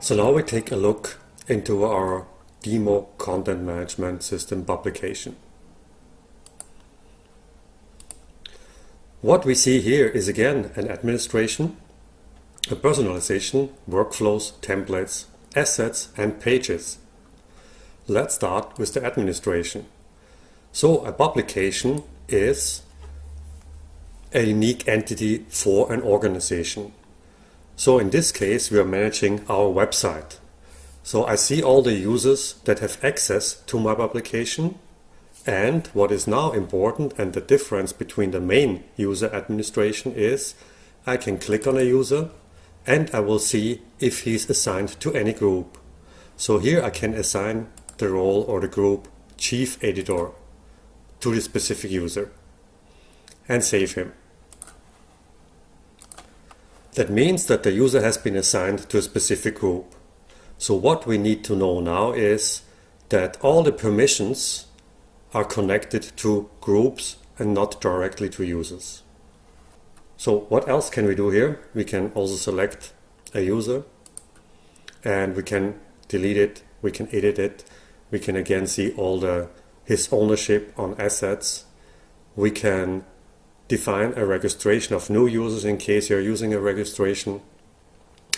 So now we take a look into our demo content management system publication. What we see here is again an administration, a personalization, workflows, templates, assets and pages. Let's start with the administration. So a publication is a unique entity for an organization. So in this case, we are managing our website. So I see all the users that have access to my publication. And what is now important, and the difference between the main user administration, is I can click on a user and I will see if he's assigned to any group. So here I can assign the role or the group Chief Editor to the specific user and save him. That means that the user has been assigned to a specific group. So what we need to know now is that all the permissions are connected to groups and not directly to users. So what else can we do here? We can also select a user and we can delete it, we can edit it, we can again see all his ownership on assets. We can define a registration of new users in case you're using a registration,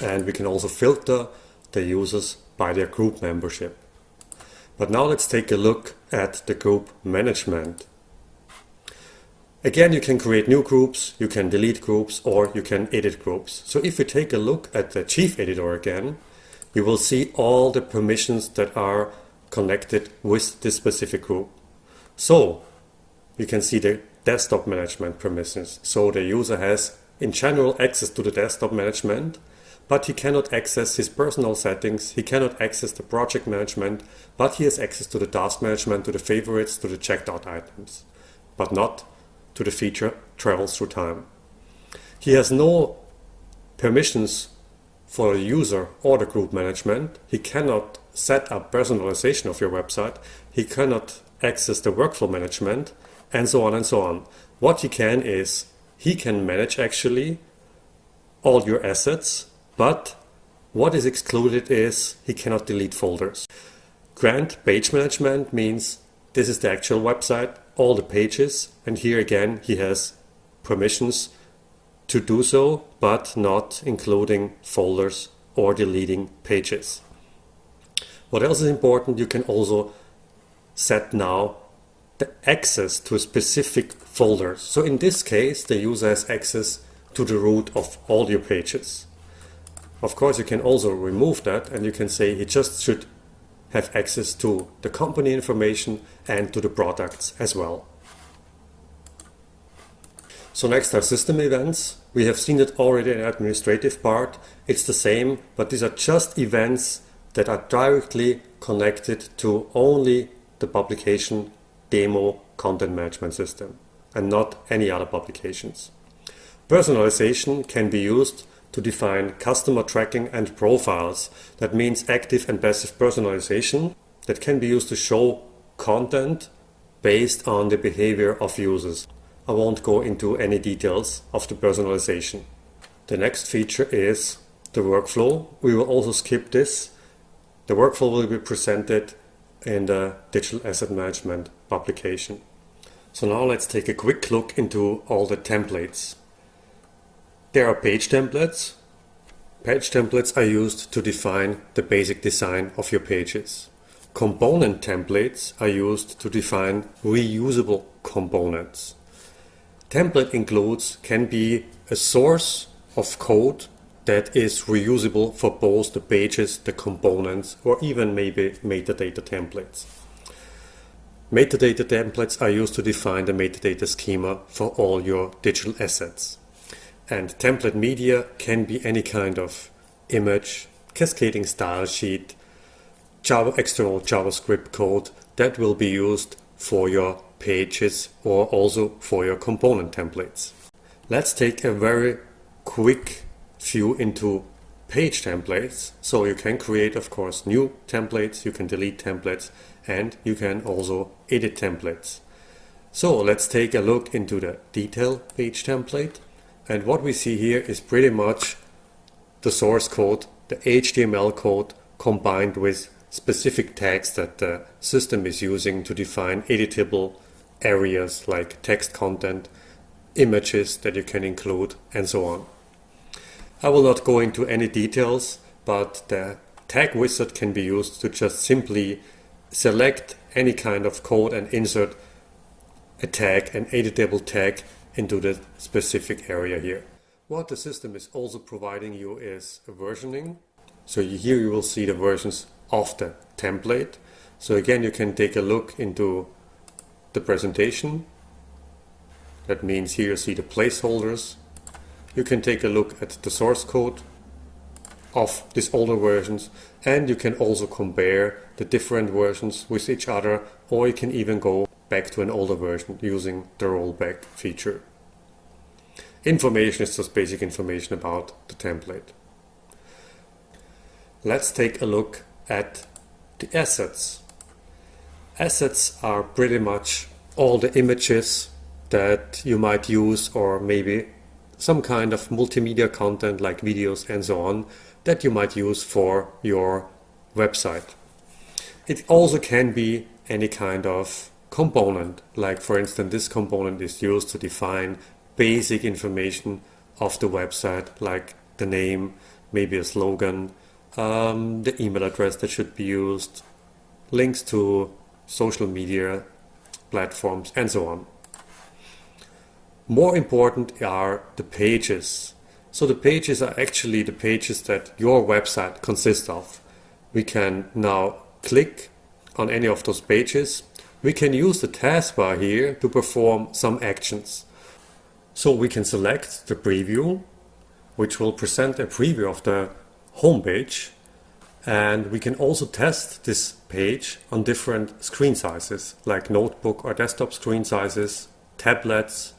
and we can also filter the users by their group membership. But now let's take a look at the group management. Again, you can create new groups, you can delete groups, or you can edit groups. So if we take a look at the Chief Editor again, you will see all the permissions that are connected with this specific group. So you can see the desktop management permissions. So the user has in general access to the desktop management, but he cannot access his personal settings, he cannot access the project management, but he has access to the task management, to the favorites, to the checked out items, but not to the feature travels through time. He has no permissions for the user or the group management. He cannot set up personalization of your website. He cannot access the workflow management, and so on and so on. What he can is, he can manage actually all your assets, but what is excluded is he cannot delete folders. Grant page management means this is the actual website, all the pages, and here again he has permissions to do so, but not including folders or deleting pages. What else is important? You can also set now the access to a specific folder. So in this case, the user has access to the root of all your pages. Of course, you can also remove that and you can say he just should have access to the company information and to the products as well. So next are system events. We have seen it already in the administrative part. It's the same, but these are just events that are directly connected to only the publication demo content management system and not any other publications. Personalization can be used to define customer tracking and profiles. That means active and passive personalization that can be used to show content based on the behavior of users. I won't go into any details of the personalization. The next feature is the workflow. We will also skip this. The workflow will be presented in the digital asset management publication. So now let's take a quick look into all the templates. There are page templates. Page templates are used to define the basic design of your pages. Component templates are used to define reusable components. Template can be a source of code that is reusable for both the pages, the components, or even maybe metadata templates. Metadata templates are used to define the metadata schema for all your digital assets. And template media can be any kind of image, cascading style sheet, external JavaScript code that will be used for your pages or also for your component templates. Let's take a very quick view into page templates. So you can create, of course, new templates, you can delete templates, and you can also edit templates. So let's take a look into the detail page template. And what we see here is pretty much the source code the HTML code combined with specific tags that the system is using to define editable areas like text content, images that you can include, and so on. I will not go into any details, but the tag wizard can be used to just simply select any kind of code and insert a tag, an editable tag, into the specific area here. What the system is also providing you is a versioning. So here you will see the versions of the template. So again, you can take a look into the presentation. That means here you see the placeholders. You can take a look at the source code of these older versions, and you can also compare the different versions with each other, or you can even go back to an older version using the rollback feature. Information is just basic information about the template. Let's take a look at the assets. Assets are pretty much all the images that you might use, or maybe some kind of multimedia content like videos and so on that you might use for your website. It also can be any kind of component, like for instance this component is used to define basic information of the website, like the name, maybe a slogan, the email address that should be used, links to social media platforms, and so on. More important are the pages. So the pages are actually the pages that your website consists of. We can now click on any of those pages. We can use the taskbar here to perform some actions. So we can select the preview, which will present a preview of the home page, and we can also test this page on different screen sizes like notebook or desktop screen sizes, tablets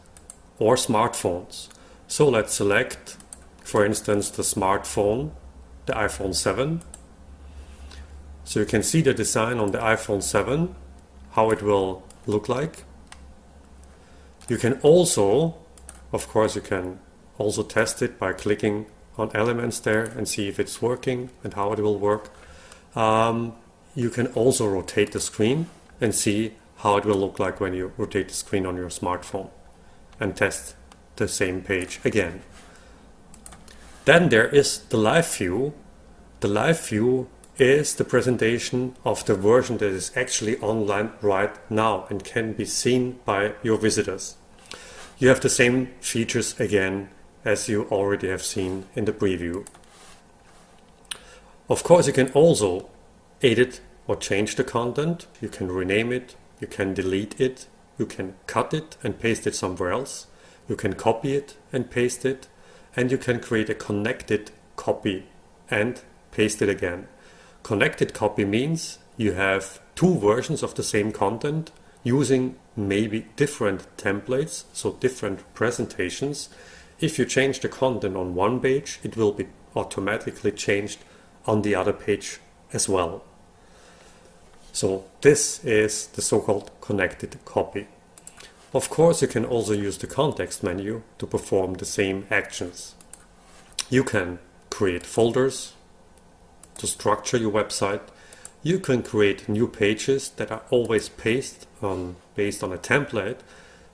or smartphones. So let's select, for instance, the smartphone, the iPhone 7. So you can see the design on the iPhone 7, how it will look like. You can also, of course, you can also test it by clicking on elements there and see if it's working and how it will work. You can also rotate the screen and see how it will look like when you rotate the screen on your smartphone and test the same page again. Then there is the live view. The live view is the presentation of the version that is actually online right now and can be seen by your visitors. You have the same features again as you already have seen in the preview. Of course, you can also edit or change the content. You can rename it, you can delete it, you can cut it and paste it somewhere else. You can copy it and paste it, and you can create a connected copy and paste it again. Connected copy means you have two versions of the same content using maybe different templates, so different presentations. If you change the content on one page, it will be automatically changed on the other page as well. So this is the so-called connected copy. Of course, you can also use the context menu to perform the same actions. You can create folders to structure your website. You can create new pages that are always based on a template.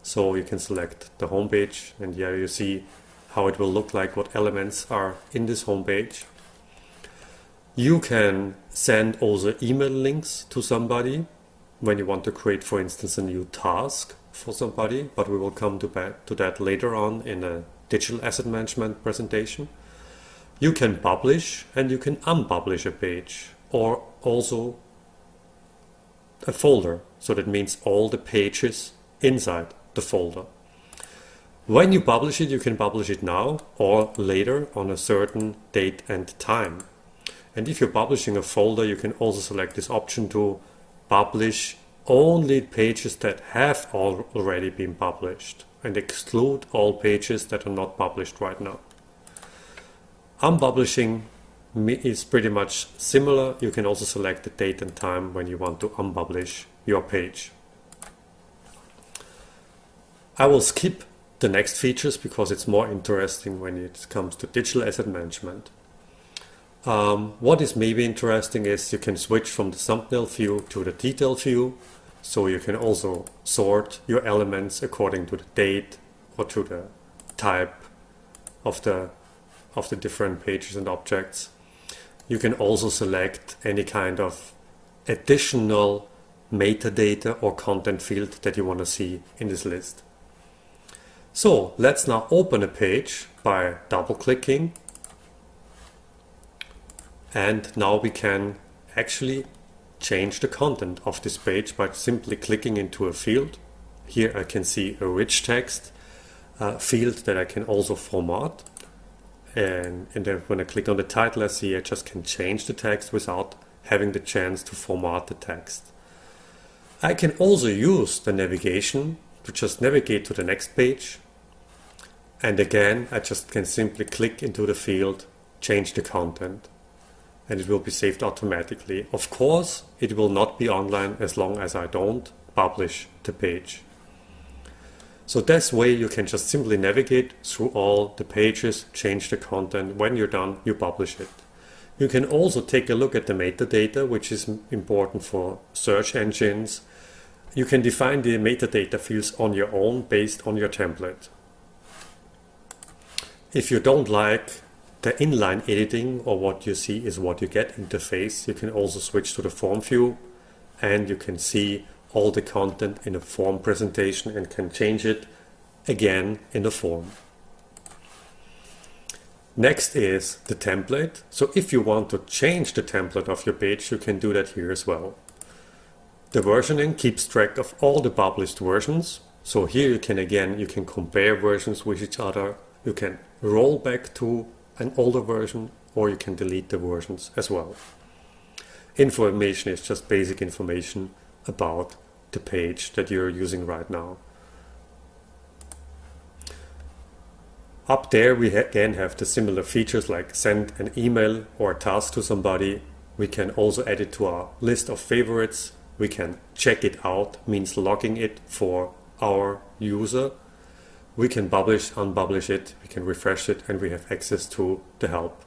So you can select the home page, and here you see how it will look like, what elements are in this home page. You can send also email links to somebody when you want to create, for instance, a new task for somebody, but we will come to that later on in a digital asset management presentation. You can publish and you can unpublish a page, or also a folder. So that means all the pages inside the folder. When you publish it, you can publish it now or later on a certain date and time. And if you're publishing a folder, you can also select this option to publish only pages that have already been published and exclude all pages that are not published right now. Unpublishing is pretty much similar. You can also select the date and time when you want to unpublish your page. I will skip the next features because it's more interesting when it comes to digital asset management. What is maybe interesting is you can switch from the thumbnail view to the detail view. So you can also sort your elements according to the date or to the type of the different pages and objects. You can also select any kind of additional metadata or content field that you want to see in this list. So let's now open a page by double clicking, and now we can actually change the content of this page by simply clicking into a field. Here I can see a rich text field that I can also format, and then when I click on the title, I see I just can change the text without having the chance to format the text. I can also use the navigation to just navigate to the next page, and again I just can simply click into the field, change the content, and it will be saved automatically. Of course, it will not be online as long as I don't publish the page. So this way you can just simply navigate through all the pages, change the content. When you're done, you publish it. You can also take a look at the metadata, which is important for search engines. You can define the metadata fields on your own based on your template. If you don't like the inline editing, or what you see is what you get interface, you can also switch to the form view, and you can see all the content in a form presentation and can change it again in a form. Next is the template. So if you want to change the template of your page, you can do that here as well. The versioning keeps track of all the published versions. So here you can compare versions with each other. You can roll back to an older version, or you can delete the versions as well. Information is just basic information about the page that you're using right now. Up there we again have the similar features like send an email or a task to somebody. We can also add it to our list of favorites. We can check it out, means logging it for our user. We can publish, unpublish it, we can refresh it, and we have access to the help.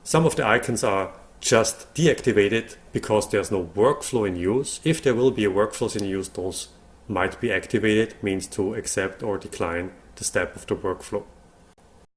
Some of the icons are just deactivated because there's no workflow in use. If there will be a workflow in use, those might be activated, means to accept or decline the step of the workflow.